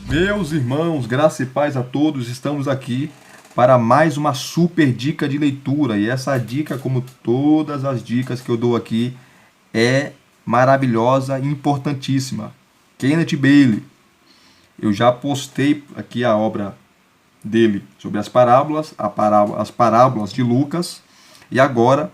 Meus irmãos, graça e paz a todos, estamos aqui para mais uma super dica de leitura. E essa dica, como todas as dicas que eu dou aqui, é maravilhosa e importantíssima. Kenneth Bailey. Eu já postei aqui a obra dele sobre as parábolas, as parábolas de Lucas. E agora,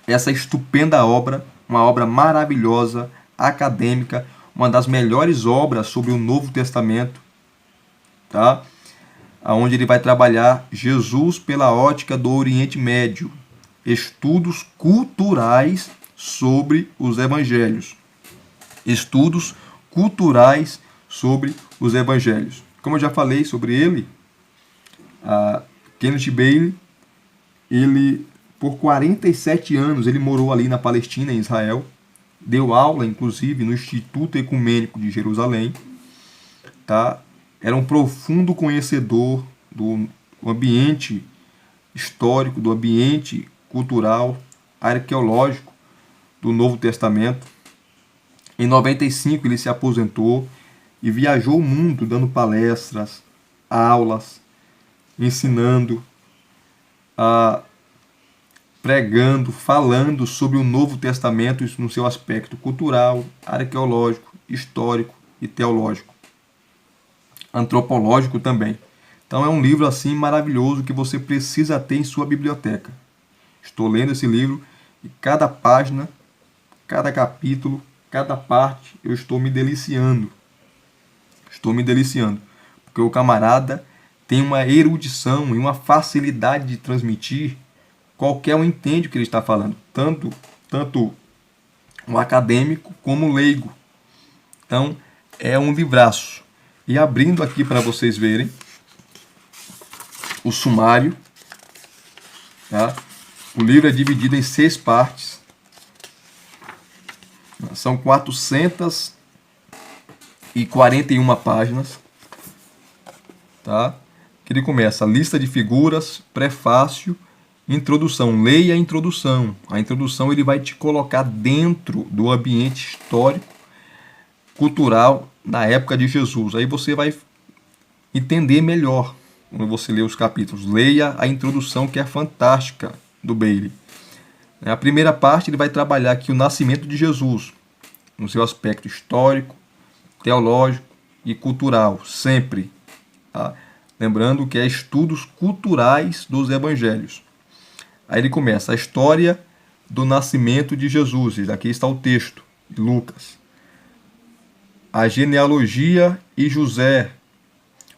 essa estupenda obra, uma obra maravilhosa, acadêmica, uma das melhores obras sobre o Novo Testamento, tá? Onde ele vai trabalhar Jesus pela ótica do Oriente Médio, estudos culturais sobre os evangelhos. Estudos culturais sobre os evangelhos. Como eu já falei sobre ele, Kenneth Bailey, ele por 47 anos ele morou ali na Palestina, em Israel, deu aula inclusive no Instituto Ecumênico de Jerusalém, tá? Era um profundo conhecedor do ambiente histórico, do ambiente cultural, arqueológico do Novo Testamento. Em 95 ele se aposentou e viajou o mundo dando palestras, aulas, ensinando, pregando, falando sobre o Novo Testamento no seu aspecto cultural, arqueológico, histórico e teológico. Antropológico também. Então é um livro assim maravilhoso que você precisa ter em sua biblioteca. Estou lendo esse livro e cada página, cada capítulo, cada parte, eu estou me deliciando. Estou me deliciando. Porque o camarada tem uma erudição e uma facilidade de transmitir. Qualquer um entende o que ele está falando. Tanto um acadêmico como um leigo. Então é um livraço. E abrindo aqui para vocês verem o sumário, tá? O livro é dividido em 6 partes. São 441 páginas, tá? Que ele começa: lista de figuras, prefácio, introdução. Leia a introdução. A introdução ele vai te colocar dentro do ambiente histórico, cultural na época de Jesus. Aí você vai entender melhor quando você lê os capítulos. Leia a introdução, que é fantástica, do Bailey. A primeira parte ele vai trabalhar aqui o nascimento de Jesus, no seu aspecto histórico, teológico e cultural, sempre. Tá? Lembrando que é estudos culturais dos evangelhos. Aí ele começa a história do nascimento de Jesus. Aqui está o texto de Lucas. A genealogia e José,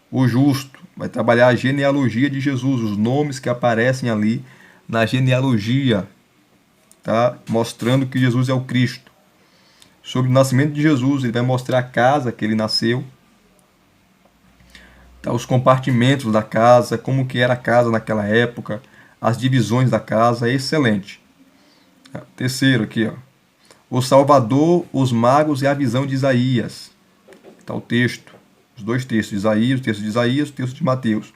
o justo. Vai trabalhar a genealogia de Jesus, os nomes que aparecem ali na genealogia, tá? Mostrando que Jesus é o Cristo. Sobre o nascimento de Jesus, ele vai mostrar a casa que ele nasceu, tá? Os compartimentos da casa, como que era a casa naquela época, as divisões da casa, é excelente. Terceiro aqui, ó. O Salvador, os magos e a visão de Isaías. Está o texto, os dois textos, Isaías, o texto de Isaías, o texto de Mateus.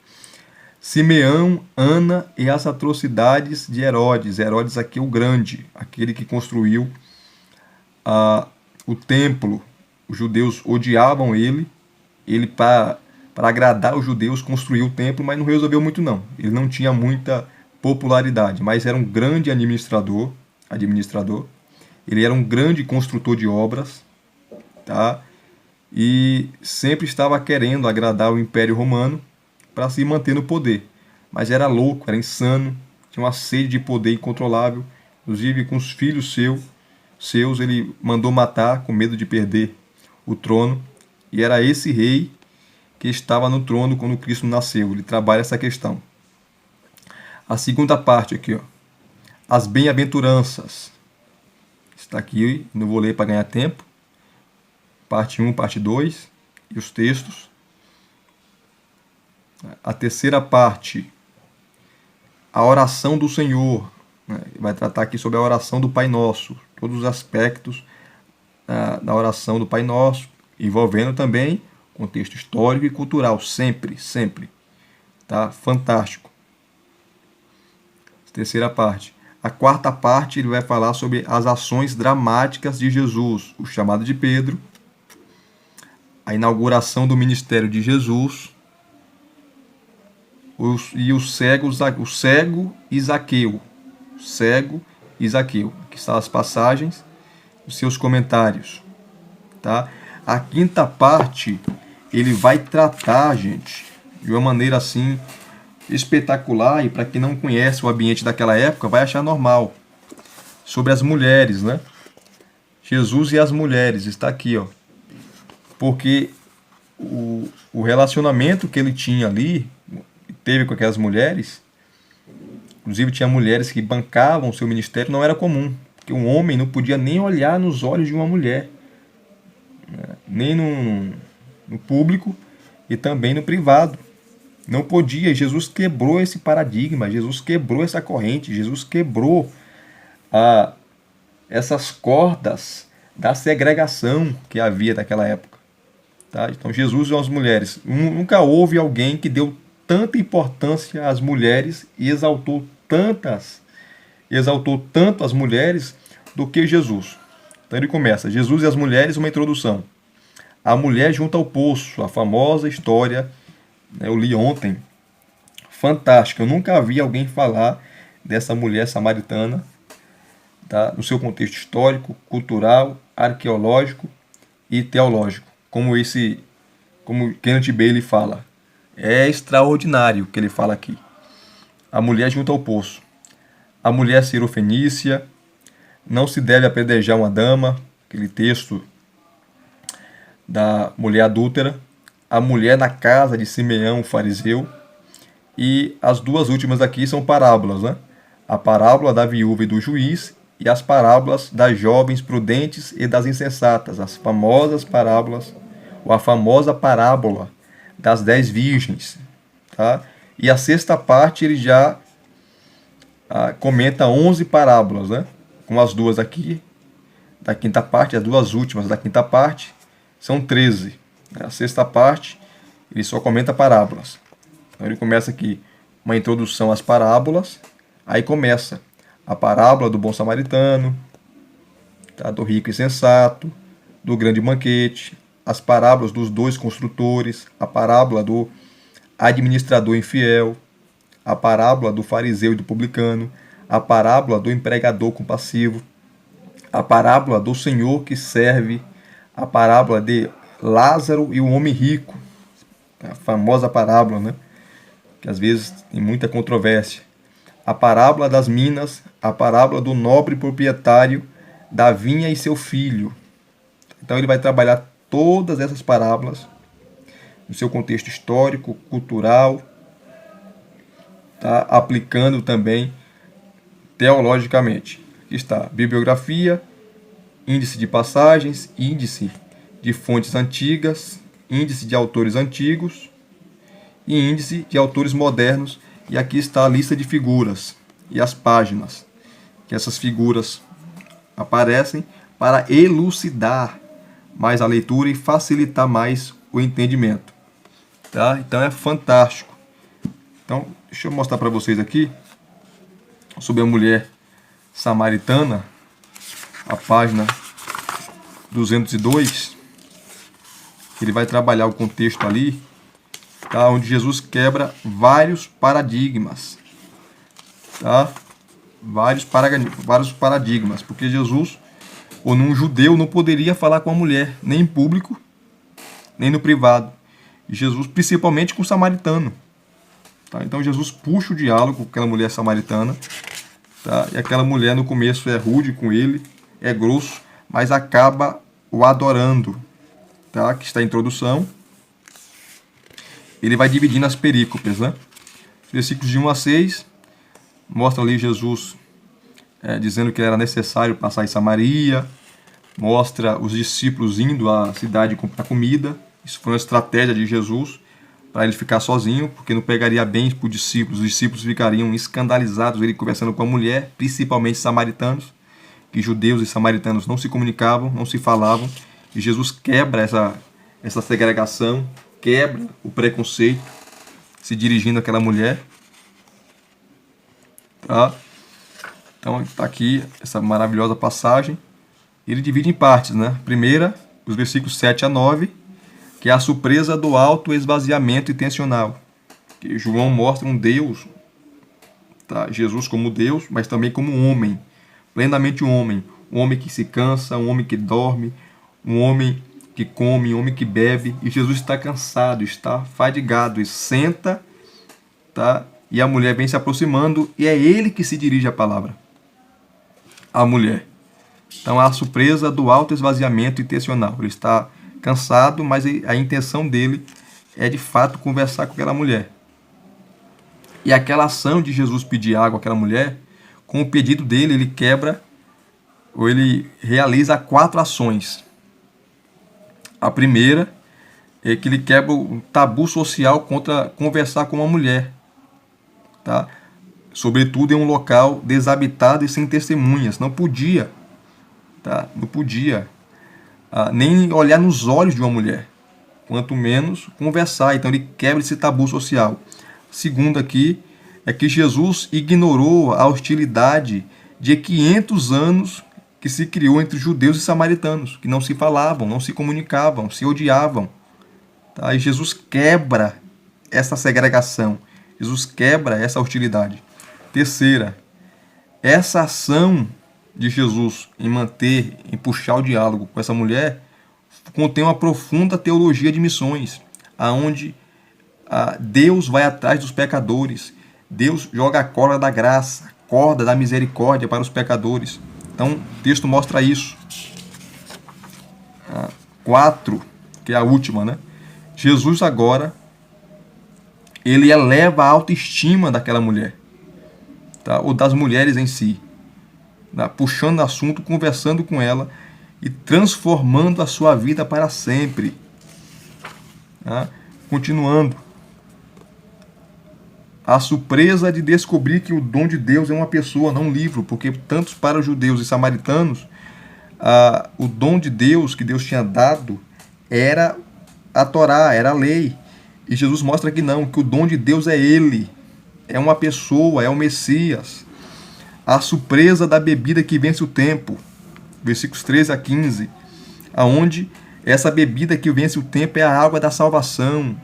Simeão, Ana e as atrocidades de Herodes. Herodes aqui é o grande, aquele que construiu o templo. Os judeus odiavam ele. Ele, para agradar os judeus, construiu o templo, mas não resolveu muito não. Ele não tinha muita popularidade, mas era um grande administrador. Ele era um grande construtor de obras, tá? E sempre estava querendo agradar o Império Romano para se manter no poder. Mas era louco, era insano, tinha uma sede de poder incontrolável. Inclusive com os filhos seus ele mandou matar com medo de perder o trono. E era esse rei que estava no trono quando Cristo nasceu. Ele trabalha essa questão. A segunda parte aqui, ó. As bem-aventuranças. Está aqui, não vou ler para ganhar tempo. Parte 1, parte 2 e os textos. A terceira parte, a oração do Senhor. Vai tratar aqui sobre a oração do Pai Nosso. Todos os aspectos da oração do Pai Nosso, envolvendo também contexto histórico e cultural. Sempre, sempre. Tá? Fantástico. Terceira parte. A quarta parte ele vai falar sobre as ações dramáticas de Jesus, o chamado de Pedro, a inauguração do ministério de Jesus, e o cego e Zaqueu. Cego e Zaqueu. Aqui estão as passagens, os seus comentários. Tá? A quinta parte, ele vai tratar, gente, de uma maneira assim espetacular, e para quem não conhece o ambiente daquela época, vai achar normal, sobre as mulheres, né? Jesus e as mulheres, está aqui, ó. Porque o relacionamento que ele tinha ali, teve com aquelas mulheres, inclusive tinha mulheres que bancavam o seu ministério, não era comum, porque um homem não podia nem olhar nos olhos de uma mulher, né? Nem no público e também no privado. Não podia. Jesus quebrou esse paradigma, Jesus quebrou essa corrente, Jesus quebrou essas cordas da segregação que havia naquela época. Tá? Então Jesus e as mulheres. Nunca houve alguém que deu tanta importância às mulheres e exaltou tanto as mulheres do que Jesus. Então ele começa, Jesus e as mulheres, uma introdução. A mulher junto ao poço, a famosa história, né, eu li ontem, fantástica. Eu nunca vi alguém falar dessa mulher samaritana, tá, no seu contexto histórico, cultural, arqueológico e teológico, como Kenneth Bailey fala. É extraordinário o que ele fala aqui. A mulher junto ao poço. A mulher cirofenícia. Não se deve apedrejar uma dama. Aquele texto da mulher adúltera. A mulher na casa de Simeão, o fariseu. E as duas últimas aqui são parábolas, né? A parábola da viúva e do juiz e as parábolas das jovens prudentes e das insensatas. As famosas parábolas, ou a famosa parábola das 10 virgens, tá? E a sexta parte ele já comenta 11 parábolas, né? Com as duas aqui da quinta parte, as duas últimas da quinta parte são 13. A sexta parte ele só comenta parábolas. Então ele começa aqui uma introdução às parábolas, aí começa a parábola do bom samaritano, tá? Do rico e sensato, do grande banquete, as parábolas dos dois construtores, a parábola do administrador infiel, a parábola do fariseu e do publicano, a parábola do empregador compassivo, a parábola do senhor que serve, a parábola de Lázaro e o homem rico, a famosa parábola, né? Que às vezes tem muita controvérsia, a parábola das minas, a parábola do nobre proprietário da vinha e seu filho. Então ele vai trabalhar todas essas parábolas no seu contexto histórico, cultural, tá? Aplicando também teologicamente. Aqui está bibliografia, índice de passagens, índice de fontes antigas, índice de autores antigos e índice de autores modernos. E aqui está a lista de figuras e as páginas que essas figuras aparecem para elucidar mais a leitura e facilitar mais o entendimento. Tá? Então é fantástico. Então, deixa eu mostrar para vocês aqui sobre a mulher samaritana, a página 202, que ele vai trabalhar o contexto ali, tá? Onde Jesus quebra vários paradigmas. Tá? Vários paradigmas, porque Jesus, ou num judeu, não poderia falar com a mulher, nem em público, nem no privado. E Jesus, principalmente com o samaritano. Tá? Então Jesus puxa o diálogo com aquela mulher samaritana. Tá? E aquela mulher no começo é rude com ele, é grosso, mas acaba o adorando. Tá? Que está a introdução. Ele vai dividindo as perícopes, né? Versículos de 1 a 6 mostra ali Jesus dizendo que era necessário passar em Samaria, mostra os discípulos indo à cidade comprar comida. Isso foi uma estratégia de Jesus para ele ficar sozinho, porque não pegaria bem para os discípulos ficariam escandalizados ele conversando com a mulher, principalmente samaritanos, que judeus e samaritanos não se comunicavam, não se falavam, e Jesus quebra essa segregação, quebra o preconceito, se dirigindo àquela mulher. Tá? Então está aqui essa maravilhosa passagem. Ele divide em partes, né? Primeira, os versículos 7 a 9, que é a surpresa do auto-esvaziamento intencional. Que João mostra um Deus, tá? Jesus como Deus, mas também como um homem, plenamente um homem que se cansa, um homem que dorme, um homem que come, um homem que bebe, e Jesus está cansado, está fadigado, e senta, tá? E a mulher vem se aproximando, e é ele que se dirige a palavra, a mulher. Então, a surpresa do auto-esvaziamento intencional. Ele está cansado, mas a intenção dele é de fato conversar com aquela mulher. E aquela ação de Jesus pedir água àquela mulher, com o pedido dele, ele quebra, ou ele realiza 4 ações. A primeira é que ele quebra o tabu social contra conversar com uma mulher, tá? Sobretudo em um local desabitado e sem testemunhas. Não podia, tá? Não podia nem olhar nos olhos de uma mulher, quanto menos conversar. Então ele quebra esse tabu social. Segundo aqui é que Jesus ignorou a hostilidade de 500 anos que se criou entre judeus e samaritanos, que não se falavam, não se comunicavam, se odiavam. Tá? E Jesus quebra essa segregação, Jesus quebra essa hostilidade. Terceira, essa ação de Jesus em puxar o diálogo com essa mulher, contém uma profunda teologia de missões, aonde Deus vai atrás dos pecadores, Deus joga a corda da graça, corda da misericórdia para os pecadores. Então, o texto mostra isso. 4, que é a última, né? Jesus agora, ele eleva a autoestima daquela mulher, tá? Ou das mulheres em si, tá? Puxando o assunto, conversando com ela e transformando a sua vida para sempre. Tá? Continuando. A surpresa de descobrir que o dom de Deus é uma pessoa, não um livro, porque tanto para os judeus e samaritanos, o dom de Deus que Deus tinha dado era a Torá, era a lei. E Jesus mostra que não, que o dom de Deus é Ele, é uma pessoa, é o Messias. A surpresa da bebida que vence o tempo, versículos 13 a 15, aonde essa bebida que vence o tempo é a água da salvação,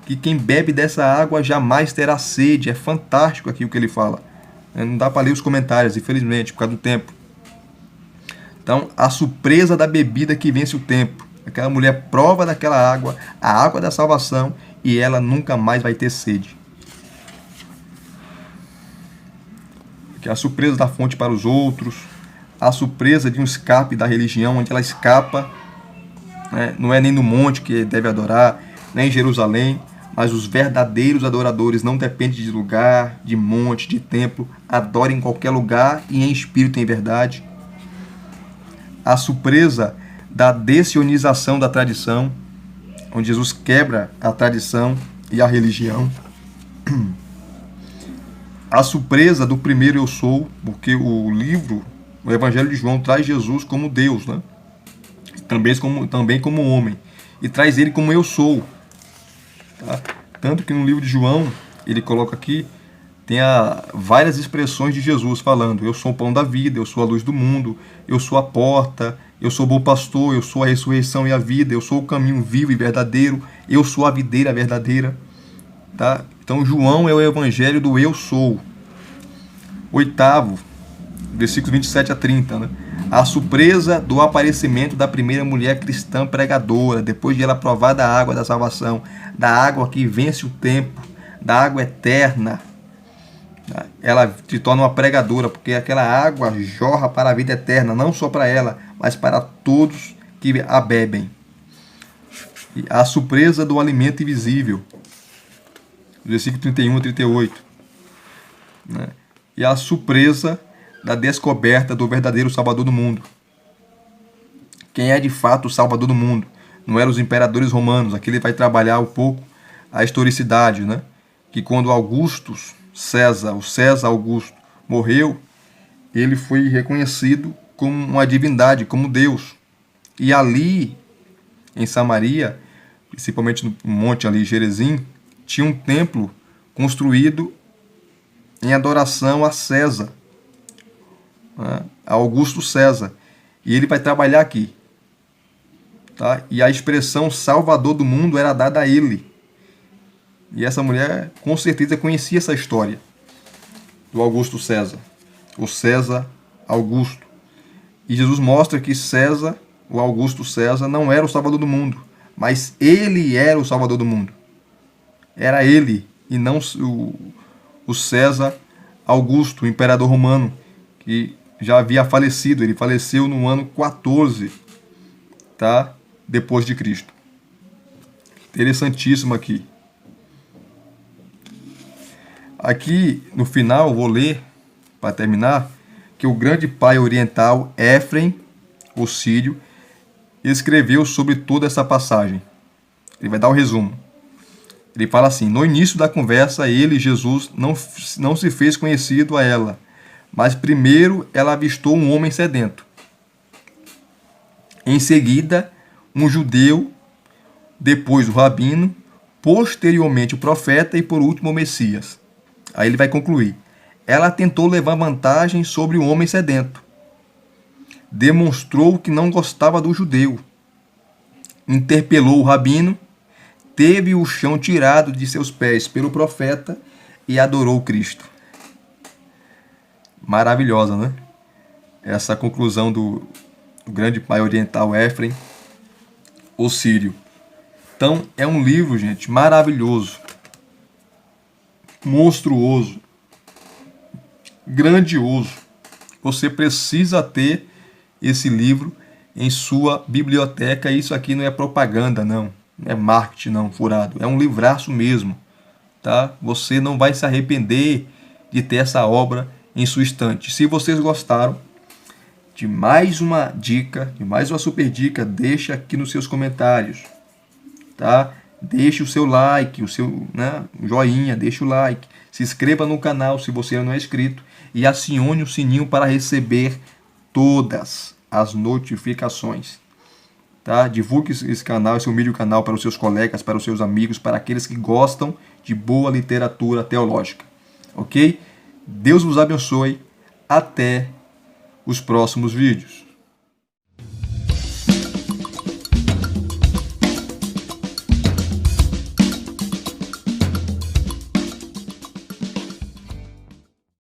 que quem bebe dessa água jamais terá sede. É fantástico aqui o que ele fala. Não dá para ler os comentários, infelizmente, por causa do tempo. Então, a surpresa da bebida que vence o tempo. Aquela mulher prova daquela água, a água da salvação, e ela nunca mais vai ter sede. Que é a surpresa da fonte para os outros, a surpresa de um escape da religião, onde ela escapa, né? Não é nem no monte que deve adorar, nem em Jerusalém, mas os verdadeiros adoradores não dependem de lugar, de monte, de templo, adorem em qualquer lugar e em espírito e em verdade. A surpresa da desionização da tradição, onde Jesus quebra a tradição e a religião. A surpresa do primeiro eu sou, porque o Evangelho de João traz Jesus como Deus, né? Também como homem, e traz ele como eu sou. Tá? Tanto que no livro de João, ele coloca aqui, tem várias expressões de Jesus falando: eu sou o pão da vida, eu sou a luz do mundo, eu sou a porta, eu sou o bom pastor, eu sou a ressurreição e a vida, eu sou o caminho vivo e verdadeiro, eu sou a videira verdadeira. Tá? Então João é o evangelho do eu sou. 8º, versículos 27 a 30, né? A surpresa do aparecimento da primeira mulher cristã pregadora, depois de ela provar da água da salvação, da água que vence o tempo, da água eterna. Ela se torna uma pregadora, porque aquela água jorra para a vida eterna, não só para ela, mas para todos que a bebem. E a surpresa do alimento invisível, versículo 31 a 38. Né? E a surpresa da descoberta do verdadeiro Salvador do mundo. Quem é de fato o Salvador do mundo? Não eram os imperadores romanos. Aqui ele vai trabalhar um pouco a historicidade, né? Que quando o César Augusto, morreu, ele foi reconhecido como uma divindade, como Deus. E ali, em Samaria, principalmente no monte ali, Gerizim, tinha um templo construído em adoração a César, a Augusto César. E ele vai trabalhar aqui. tá? E a expressão Salvador do mundo era dada a ele. E essa mulher com certeza conhecia essa história do Augusto César, o César Augusto. E Jesus mostra que César, o Augusto César, não era o Salvador do mundo, mas ele era o Salvador do mundo. Era ele, e não o César Augusto, o imperador romano, que já havia falecido. Ele faleceu no ano 14, tá? Depois de Cristo. Interessantíssimo aqui. Aqui no final, vou ler, para terminar, que o grande pai oriental Éfrem, o sírio, escreveu sobre toda essa passagem. Ele vai dar o resumo. Ele fala assim: no início da conversa, ele, Jesus, não se fez conhecido a ela, mas primeiro ela avistou um homem sedento. Em seguida, um judeu, depois o rabino, posteriormente o profeta e por último o Messias. Aí ele vai concluir. Ela tentou levar vantagem sobre o homem sedento. Demonstrou que não gostava do judeu. Interpelou o rabino, teve o chão tirado de seus pés pelo profeta e adorou Cristo. Maravilhosa, né? Essa conclusão do grande pai oriental Éfrem, o sírio. Então, é um livro, gente, maravilhoso, monstruoso, grandioso. Você precisa ter esse livro em sua biblioteca. Isso aqui não é propaganda, não é marketing, não, furado. É um livraço mesmo, tá? Você não vai se arrepender de ter essa obra em sua estante. Se vocês gostaram de mais uma dica, de mais uma super dica, deixa aqui nos seus comentários, tá? Deixe o seu like, o seu joinha, deixe o like. Se inscreva no canal se você não é inscrito e acione o sininho para receber todas as notificações. Tá? Divulgue esse canal, esse humilde canal para os seus colegas, para os seus amigos, para aqueles que gostam de boa literatura teológica. Ok? Deus vos abençoe. Até os próximos vídeos.